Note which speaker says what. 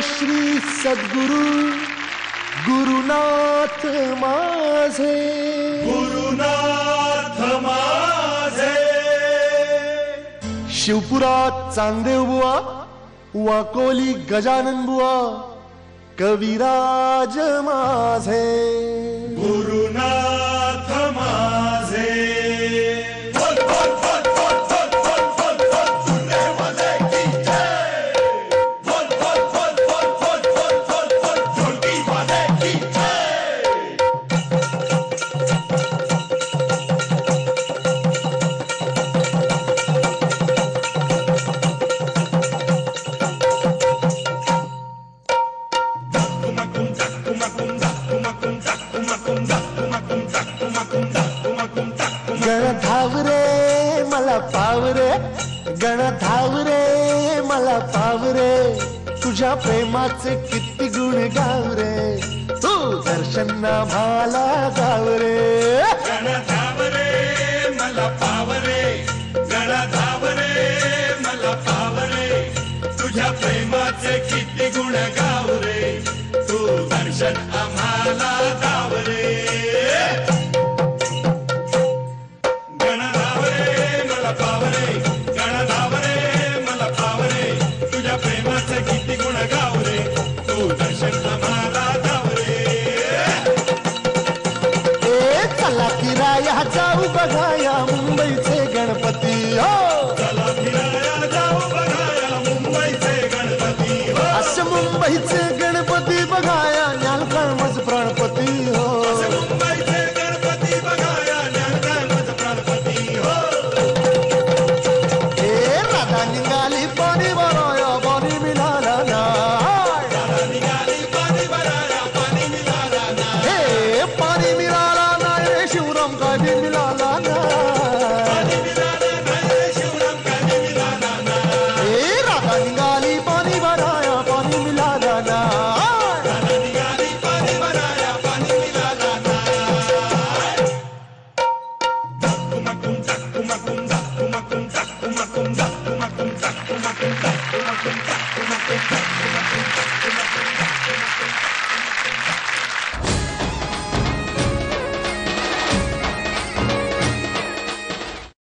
Speaker 1: श्री सद्गुरु गुरुनाथ माझे,
Speaker 2: गुरुनाथ माझे.
Speaker 1: शिवपुरात चांगदेव बुवा, वाकोली गजानन बुवा, कविराज माझे.
Speaker 2: गुरुनाथ माझे.
Speaker 1: गण धाव रे मला पाव रे, गण धाव रे मला पाव रे, तुझ्या प्रेमाचे किती गुण गाव रे, तू दर्शन आम्हाला गाव रे.
Speaker 2: गण धाव रे मला पाव रे, गण धाव रे मला पाव रे, तुझ्या प्रेमाचे किती गुण गाव रे, तू दर्शन आम्हाला गाव रे. गण धाव रे मला पाव रे, गण धाव रे मला पाव रे, तुझ्या प्रेमाचे किती गुण गाव रे, तू दर्शन आम्हाला गाव रे.
Speaker 1: ए चला फिराया जाऊ बघाया मुंबईचे गणपती हो,
Speaker 2: चला फिराया जाऊ बघाया मुंबईचे गणपती हो.
Speaker 1: असे मुंबईचे गणपती बघाया न्यालकर्मच प्राणपती हो.
Speaker 2: मुंबईचे गणपती बघाया न्यालकर्मच प्राणपती हो.
Speaker 1: ए राधा निघाली पाणी भराया पाणी मिळाला नाही,
Speaker 2: राधा निघाली पाणी भराया पाणी मिळाला नाही.
Speaker 1: हे पाणी मिळाला नाही रे शिवराम कधी मिळाला नाही.
Speaker 2: पाणी मिळाला नाही रे शिवराम कधी मिळाला नाही.
Speaker 1: ए राधा निघाली पाणी भराया पाणी मिळाला नाही.
Speaker 2: राधा निघाली पाणी भराया पाणी मिळाला नाही. धक्कुमकुम धक्कुमकुम धक्कुमकुम धक्कुमकुम धक्कुमकुम धक्कुमकुम